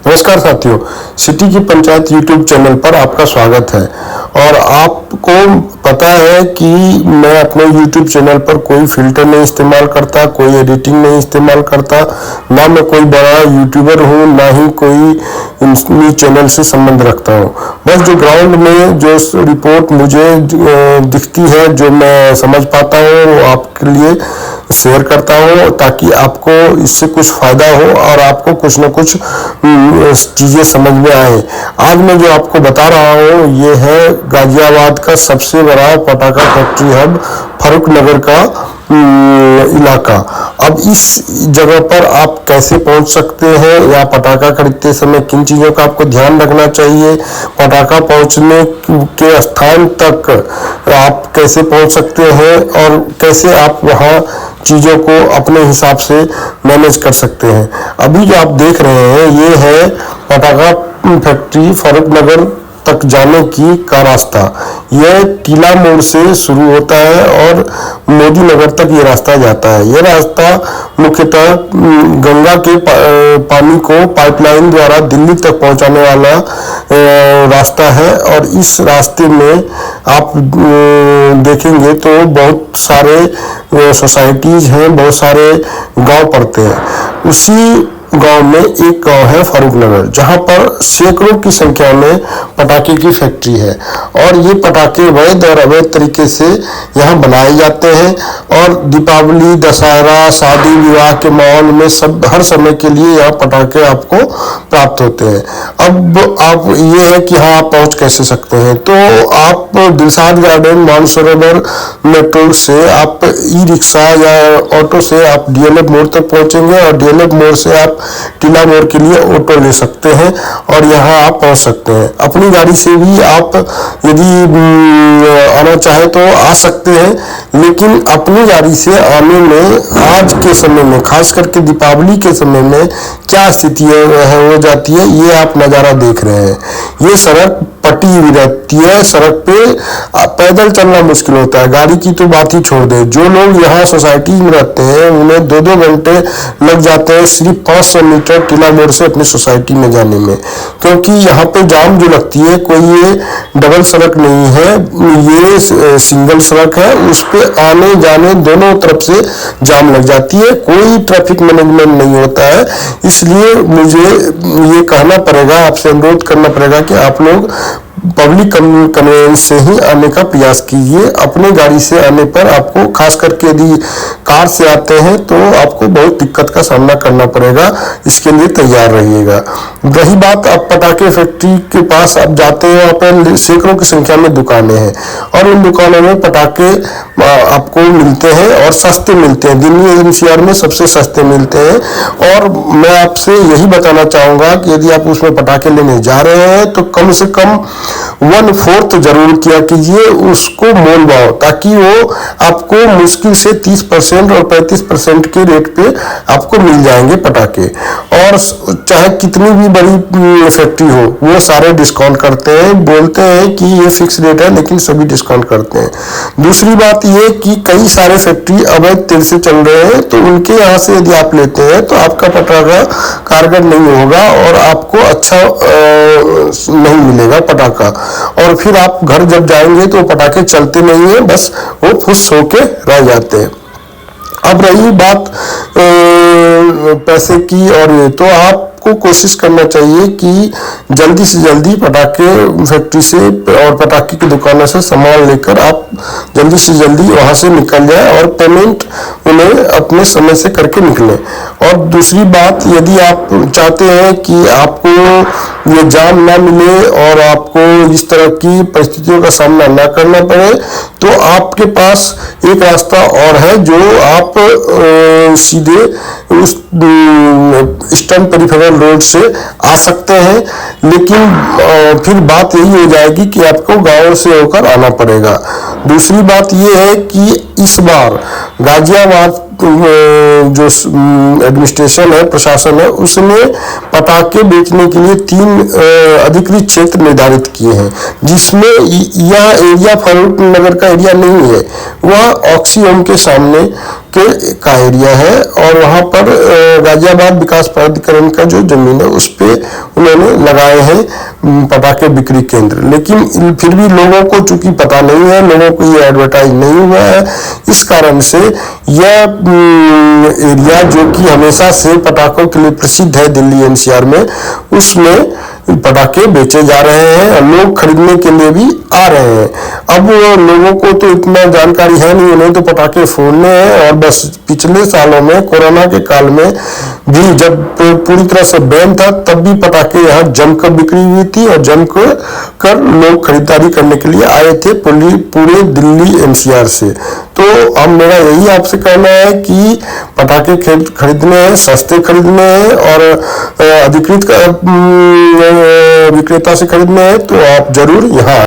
नमस्कार साथियों, सिटी की पंचायत यूट्यूब चैनल पर आपका स्वागत है। और आपको पता है कि मैं अपने यूट्यूब चैनल पर कोई फिल्टर नहीं इस्तेमाल करता, कोई एडिटिंग नहीं इस्तेमाल करता, ना मैं कोई बड़ा यूट्यूबर हूँ, ना ही कोई न्यूज चैनल से संबंध रखता हूँ। बस जो ग्राउंड में जो रिपोर्ट मुझे दिखती है, जो मैं समझ पाता हूँ, वो आपके लिए शेयर करता हूँ ताकि आपको इससे कुछ फायदा हो और आपको कुछ न कुछ चीज़ें समझ में आए। आज मैं जो आपको बता रहा हूँ ये है गाजियाबाद का सबसे बड़ा पटाखा फैक्ट्री हब फारूक नगर का इलाका। अब इस जगह पर आप कैसे पहुंच सकते हैं या पटाखा खरीदते समय किन चीज़ों का आपको ध्यान रखना चाहिए, पटाखा पहुंचने के स्थान तक आप कैसे पहुंच सकते हैं और कैसे आप वहां चीज़ों को अपने हिसाब से मैनेज कर सकते हैं। अभी जो आप देख रहे हैं ये है पटाखा फैक्ट्री फारूक नगर तक जाने का रास्ता। यह टीला मोड़ से शुरू होता है और मोदी नगर तक ये रास्ता जाता है। यह रास्ता मुख्यतः गंगा के पानी को पाइपलाइन द्वारा दिल्ली तक पहुंचाने वाला रास्ता है। और इस रास्ते में आप देखेंगे तो बहुत सारे सोसाइटीज हैं, बहुत सारे गांव पड़ते हैं। उसी गांव में एक गांव है फारूक नगर, जहां पर सैकड़ों की संख्या में पटाखे की फैक्ट्री है और ये पटाखे वैध और अवैध तरीके से यहाँ बनाए जाते हैं। और दीपावली, दशहरा, शादी विवाह के माहौल में सब हर समय के लिए यहाँ पटाखे आपको प्राप्त होते हैं। अब आप ये है कि हाँ, आप पहुँच कैसे सकते हैं, तो आप दिलशाद गार्डन, मानसरोवर मेट्रो से आप ई रिक्शा या ऑटो से आप डीएलएफ मोड़ तक पहुँचेंगे और डीएलएफ मोड़ से आप टीला मोड़ के लिए ऑटो ले सकते हैं और यहाँ आप पहुँच सकते हैं। अपनी गाड़ी से भी आप यदि आना चाहे तो आ सकते हैं, लेकिन अपनी गाड़ी से आने में आज के समय में, खास करके दीपावली के समय में क्या स्थिति हो जाती है, ये आप नज़ारा देख रहे हैं। ये सड़क पटी हुई रहती है, सड़क पे पैदल चलना मुश्किल होता है, गाड़ी की तो बात ही छोड़ दे। जो लोग यहाँ सोसाइटी में रहते हैं उन्हें 2-2 घंटे लग जाते हैं सिर्फ 500 मीटर टीला मोड़ से अपनी सोसाइटी में जाने में, क्योंकि यहाँ पे जाम जो लगती है, कोई ये डबल सड़क नहीं है, ये सिंगल सड़क है। उस पे आने जाने दोनों तरफ से जाम लग जाती है, कोई ट्रैफिक मैनेजमेंट नहीं होता है। इसलिए मुझे ये कहना पड़ेगा, आपसे अनुरोध करना पड़ेगा कि आप लोग पब्लिक कन्वेंस से ही आने का प्रयास कीजिए। अपने गाड़ी से आने पर आपको, खास करके यदि कार से आते हैं तो आपको बहुत दिक्कत का सामना करना पड़ेगा, इसके लिए तैयार रहिएगा। रही बात, आप पटाखे फैक्ट्री के पास आप जाते हैं, वहाँ पर सैकड़ों की संख्या में दुकानें हैं और उन दुकानों में पटाखे आपको मिलते हैं और सस्ते मिलते हैं। दिल्ली एनसीआर में सबसे सस्ते मिलते हैं। और मैं आपसे यही बताना चाहूँगा कि यदि आप उसमें पटाखे लेने जा रहे हैं तो कम से कम 1/4 जरूर किया कीजिए उसको मोल भाव, ताकि वो आपको मुश्किल से 30% और 35% के रेट पे आपको मिल जाएंगे पटाखे। और चाहे कितनी भी बड़ी फैक्ट्री हो, वो सारे डिस्काउंट करते हैं, बोलते हैं कि ये फिक्स रेट है, लेकिन सभी डिस्काउंट करते हैं। दूसरी बात ये कि कई सारे फैक्ट्री अवैध तेल से चल रहे हैं, तो उनके यहाँ से यदि आप लेते हैं तो आपका पटाखा कारगर नहीं होगा और आपको अच्छा नहीं मिलेगा पटाखा। और फिर आप घर जब जाएंगे तो पटाखे चलते नहीं है, बस वो फुस होके रह जाते हैं। अब रही बात पैसे की, और ये तो आपको कोशिश करना चाहिए कि जल्दी से जल्दी पटाखे फैक्ट्री से और पटाखे की दुकानों से सामान लेकर आप जल्दी से जल्दी वहां से निकल जाए और पेमेंट उन्हें अपने समय से करके निकलें। और दूसरी बात, यदि आप चाहते हैं कि आपको ये जाम ना मिले और आपको इस तरह की परिस्थितियों का सामना ना करना पड़े, तो आपके पास एक रास्ता और है, जो आप सीधे उस ईस्टर्न पेरिफेरल रोड से आ सकते हैं। लेकिन फिर बात यही हो जाएगी कि आपको गांव से होकर आना पड़ेगा। दूसरी बात यह है कि इस बार गाजियाबाद जो एडमिनिस्ट्रेशन है, प्रशासन है, उसने पटाखे बेचने के लिए 3 अधिकृत क्षेत्र निर्धारित किए हैं, जिसमें यह एरिया फारूक नगर का एरिया नहीं है, वह ऑक्सीहोम के सामने का एरिया है। और वहाँ पर गाजियाबाद विकास प्राधिकरण का जो जमीन है उस पे उन्होंने लगाए हैं पटाखे बिक्री केंद्र। लेकिन फिर भी लोगों को चूंकि पता नहीं है, लोगों को ये एडवर्टाइज नहीं हुआ है, इस कारण से यह एरिया जो कि हमेशा से पटाखों के लिए प्रसिद्ध है दिल्ली एनसीआर में, उसमें पटाखे बेचे जा रहे हैं और लोग खरीदने के लिए भी आ रहे हैं। अब लोगों को तो इतना जानकारी है नहीं, उन्हें तो पटाखे फोड़ने हैं। और बस पिछले सालों में कोरोना के काल में भी जब पूरी तरह से बैन था, तब भी पटाखे यहाँ जमकर बिक्री हुई थी और जमकर लोग खरीदारी करने के लिए आए थे पूरे दिल्ली एनसीआर से। तो अब मेरा यही आपसे कहना है कि पटाखे खरीदने हैं, सस्ते खरीदने हैं और अधिकृत विक्रेता से खरीदने हैं तो आप जरूर यहाँ